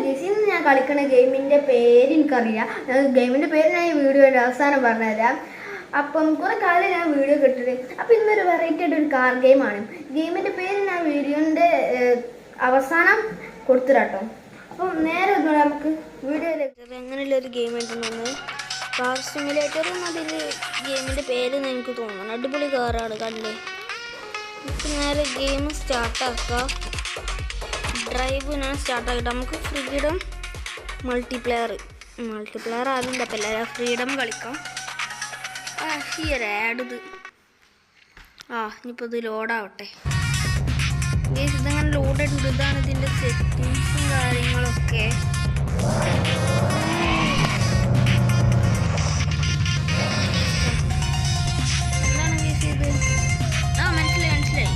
Guys, ഇന്ന് ഞാൻ കളിക്കുന്ന ഗെയിമിൻ്റെ പേര് എനിക്കറിയില്ല. ഗെയിമിൻ്റെ പേര് ഞാൻ ഈ വീഡിയോയുടെ അവസാനം പറഞ്ഞുതരാം. അപ്പം കുറേ കാലം ഞാൻ വീഡിയോ കിട്ടിട്ട്, അപ്പം ഇന്നൊരു വെറൈറ്റി ആയിട്ട് ഒരു കാർ ഗെയിമാണ്. ഗെയിമിൻ്റെ പേര് ഞാൻ വീഡിയോൻ്റെ അവസാനം കൊടുത്തിട്ടോ. അപ്പം നേരെ നമുക്ക് വീഡിയോയിലേക്ക്. അങ്ങനെയുള്ളൊരു ഗെയിം ആയിട്ടുണ്ടെന്ന് കാർ സിമുലേറ്റർ എന്നതിൽ ഗെയിമിൻ്റെ പേരെന്ന് എനിക്ക് തോന്നുന്നു. അടിപൊളി കാറാണ് കണ്ടേ. നമുക്ക് നേരെ ഗെയിം സ്റ്റാർട്ടാക്കാം. ഡ്രൈവ് ഞാൻ സ്റ്റാർട്ടാക്കിയിട്ട് നമുക്ക് ഫ്രീഡം മൾട്ടിപ്ലെയർ ആരും തപ്പില്ല, ഫ്രീഡം കളിക്കാം. ആഡ് ഇത് ഇനിയിപ്പോൾ ഇത് ലോഡാവട്ടെ. ഇതങ്ങനെ ലോഡായിട്ടുണ്ട്. ഇതാണ് ഇതിൻ്റെ സെറ്റിങ്സും കാര്യങ്ങളൊക്കെ. എന്താണ് ഗേസ് ഇത്? മനസ്സിലായി.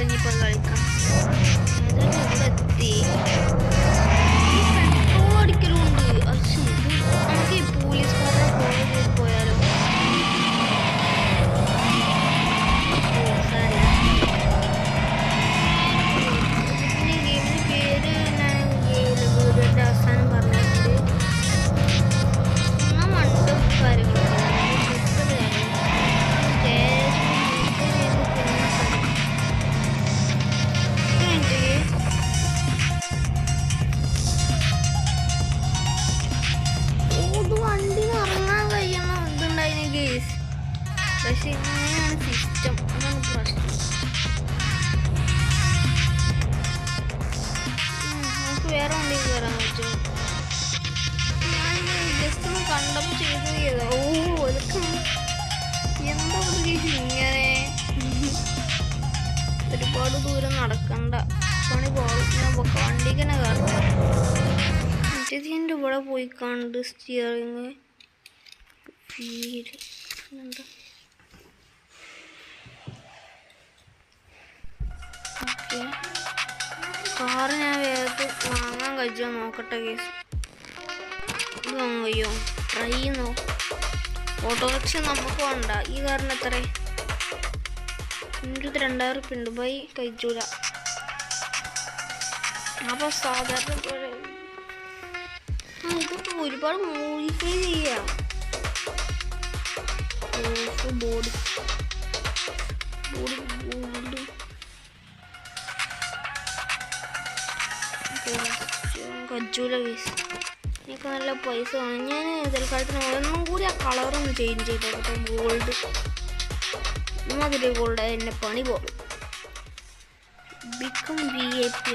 ഇനിയിപ്പോൾ കളിക്കാം. എത്തി പെട്രോൾ അടിക്കലുണ്ട്. നമുക്ക് ഈ പോലീസുകാരുടെ ഫോളോ ചെയ്ത് പോയാലോ? പിന്നെ ഗെയിമിൻ്റെ പേര് ഞാൻ വീഡിയോൻ്റെ അവസാനം പറഞ്ഞിട്ടുണ്ട്. മണ്ടും കാര്യങ്ങളൊക്കെ പക്ഷെ ഇങ്ങനെയാണ് സിസ്റ്റം. അതാണ് പ്രശ്നം. നമുക്ക് വേറെ വണ്ടി കയറാൻ പറ്റും. ഞാൻ ജസ്റ്റ് ഒന്ന് കണ്ടപ്പോൾ ചെയ്തു. ഇതൊക്കെ എന്താ ഇങ്ങനെ ഒരുപാട് ദൂരം നടക്കണ്ട. പണി പോകും. ഞാൻ വണ്ടിക്ക് തന്നെ കയറട്ടെ. മറ്റേതിൻ്റെ ഇവിടെ പോയി കണ്ട് സ്റ്റിയറിങ് ഫീഡ് എന്താ കാറ് ഞാൻ വേഗത്തിൽ വാങ്ങാൻ കഴിച്ചോ നോക്കട്ടെ കേസ്. ഇത് വാങ്ങാൻ കഴിയോ? ട്രൈ ചെയ്യുന്നോ? ഓട്ടോറിക്ഷ നമുക്ക് വേണ്ട. ഈ കാറിന് എത്ര? എൻ്റെ 2000 ഉറുപ്പിക ഉണ്ട്. ബൈ കഴിച്ചൂല. അപ്പോൾ സാധാരണ പോലെ ഇതൊക്കെ ഒരുപാട് മോഡിഫൈ ചെയ്യാം. ബോഡി കജൂല കേസ്. എനിക്ക് നല്ല പൈസ വേണം. ഞാൻ തൽക്കാലത്തിന് ഒന്നും കൂടി ആ കളറൊന്ന് ചേഞ്ച് ചെയ്തോട്ടെ. ഗോൾഡ് അതിൽ ഗോൾഡ് എൻ്റെ പണി പോകും. ബിക്കം VIP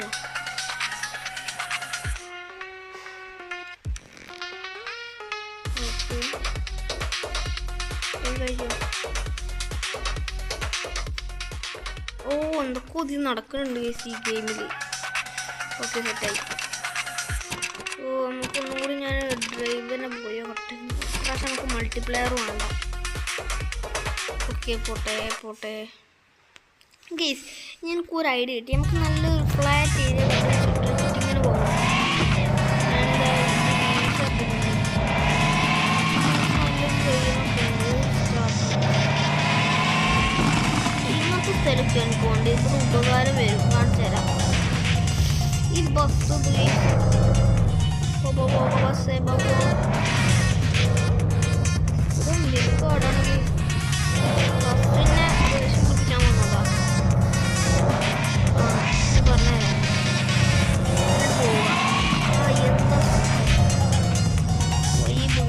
എന്തൊക്കെ ഇത് നടക്കുന്നുണ്ട് ഈ ഗെയിമിൽ. ഓക്കെ, സെറ്റായി. നമുക്കൊന്നും കൂടി ഞാൻ ഡ്രൈവ് തന്നെ പോയോ കട്ടെ. പ്രാവശ്യം നമുക്ക് മൾട്ടിപ്ലെയർ വേണ്ട. ഓക്കെ, പോട്ടെ. ഗെയ്സ്, എനിക്കൊരു ഐഡിയ കിട്ടി. നമുക്ക് നല്ലൊരു ഫ്ലാറ്റ് ഏരിയ ഇങ്ങനെ പോകാം. ഇന്നത്തെ സ്ഥലത്ത് എനിക്ക് കൊണ്ട് ഇപ്പോൾ ഉപകാരം വരും. കാണിച്ചു തരാം. ഈ ബസ് ഓടാണെങ്കിൽ ബസ്സിനെ വിളിപ്പിക്കാൻ വന്നതാ. പറഞ്ഞുതരാം. എന്താ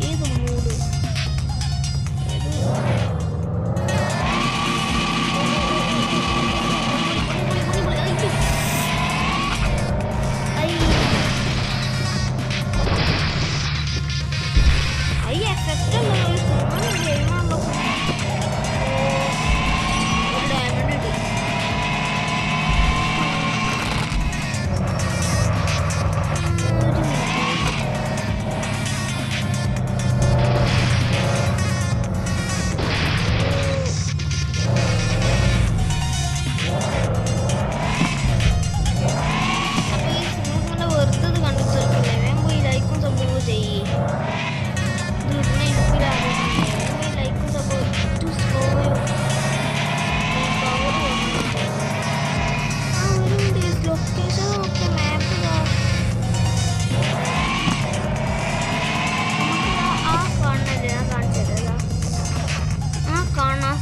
ഏത് മൂട്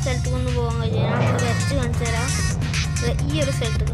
സ്ഥലത്ത് കൊണ്ട് പോകാൻ കഴിയും. ഞാൻ ഇവിടെ വരച്ച് കാണിച്ചു തരാം. ഈ ഒരു സ്ഥലത്ത്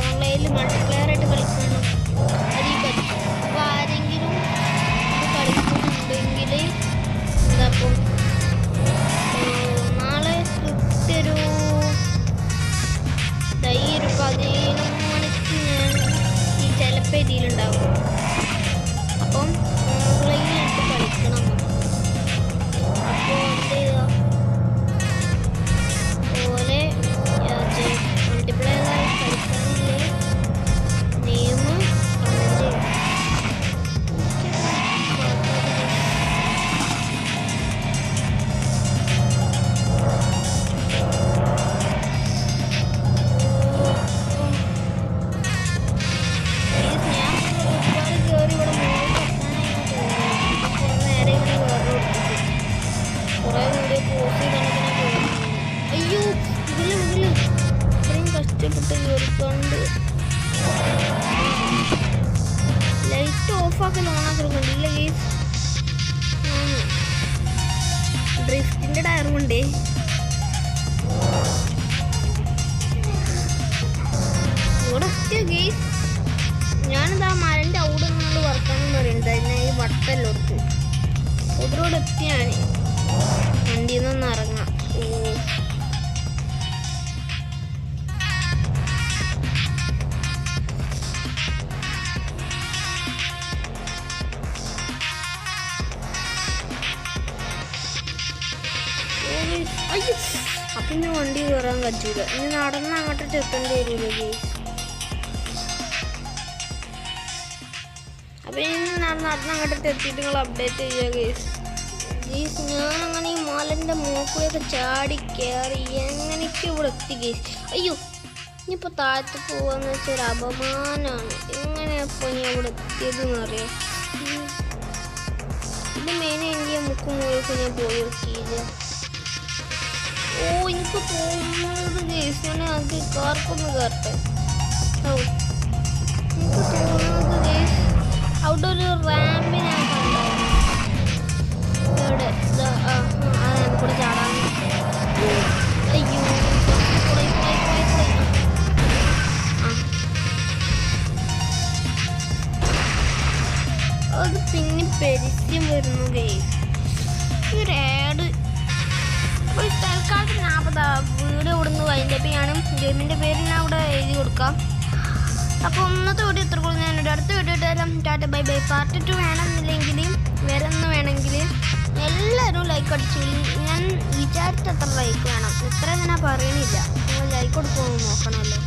ഓൺലൈനിൽ മൾട്ടിപ്ലെയർ ആയിട്ട് കളിക്കണം. അത് ഈ പറ്റും. അപ്പോൾ ആരെങ്കിലും ഇത് കളിക്കുന്നുണ്ടെങ്കിൽ എന്താപ്പം നാളെ കൃത്യൊരു ഈ ഒരു 11 മണിക്ക് ഞാൻ ഈ ചിലപ്പോൾ ഇതിലുണ്ടാവും. അപ്പം ഓൺലൈനായിട്ട് കളിക്കണം. അപ്പോൾ എന്ത് ചെയ്യുക പോലെ മൾട്ടിപ്ലെയറായി കളിക്കാനില്ലേ നെയിം കമൻറ്റ് അയ്യോ ഇതില് ഇത്രയും കഷ്ടപ്പെട്ട് കയറിക്കൊണ്ട് ലൈറ്റ് ഓഫാക്കൽ ഓണാക്കില്ല. ഗെയ്സ് ഡ്രിഫ്റ്റിൻ്റെ ടയർ കൊണ്ടേ ഇവിടെ ഗെയ്സ് ഞാനിതാ മരൻ്റെ അവിടെ നിന്നുകൊണ്ട് വർക്കാനും പറയുന്നത് അതിനെ ഈ വട്ടെല്ലോടത്ത് അതിലൂടെ എത്തി ഞാൻ വണ്ടിയിൽ നിന്ന് ഇറങ്ങാം. അപ്പം ഇനി വണ്ടി കയറാൻ പറ്റൂല. ഇനി നടന്ന് അങ്ങോട്ട് എത്തേണ്ടി വരില്ല ഗെയ്സ്. അപ്പം ഇനി നടന്ന് അങ്ങോട്ട് എത്തിയിട്ട് നിങ്ങൾ അപ്ഡേറ്റ് ചെയ്യുക ഗെയ്സ്. ഗെയ്സ് ഞാനങ്ങനെ ഈ മലൻ്റെ മൂക്കിലൊക്കെ ചാടി കയറി എങ്ങനെയൊക്കെ ഇവിടെ എത്തി ഗെയ്സ്. അയ്യോ ഇനിയിപ്പോൾ താഴത്ത് പോവാന്ന് വെച്ചാൽ ഒരു അപമാനമാണ്. എങ്ങനെയപ്പോൾ ഞാൻ ഇവിടെ എത്തിയതെന്ന് അറിയാം. ഇത് മെയിനായി എനിക്ക് മുക്കും മൂലൊക്കെ ഞാൻ പോയി നോക്കിയില്ല. ഓ എനിക്ക് തോന്നുന്നത് ഗെയ്സ് ഞാൻ അത് കാർക്കൊന്ന് കയറട്ടെ. എനിക്ക് തോന്നുന്നത് ഗെയ്സ് അവിടെ ഒരു റാമ്പ് ഞാൻ കണ്ടായിരുന്നു. ഇവിടെ ആ റാമ്പ് കൂടെ ചാടാൻ. അയ്യോ അത് പിന്നെ പരസ്യം വരുന്നു ഗെയിം. ഈ ഒരു ആഡ് തൽക്കാലത്ത് ഞാൻ വീഡിയോ ഇവിടുന്ന് വൈൻഡപ്പ് ചെയ്യാണ്. ഗെയിമിൻ്റെ പേര് ഞാൻ ഇവിടെ എഴുതി കൊടുക്കാം. അപ്പോൾ ഇന്നത്തെ വീഡിയോ ഇത്ര കൂടുതൽ. ഞാനൊരു അടുത്ത വീഡിയോ ഇട്ടാലും ടാറ്റ ബൈ ബൈ. പാർട്ട് 2 വേണമെന്നില്ലെങ്കിൽ വേറെ ഒന്ന് വേണമെങ്കിൽ എല്ലാവരും ലൈക്ക് അടിച്ചു. ഞാൻ വിചാരിച്ചത്ര ലൈക്ക് വേണം. ഇത്ര ഞാൻ പറയണില്ല. നിങ്ങൾ ലൈക്ക് കൊടുക്കുമെന്ന് നോക്കണമല്ലോ.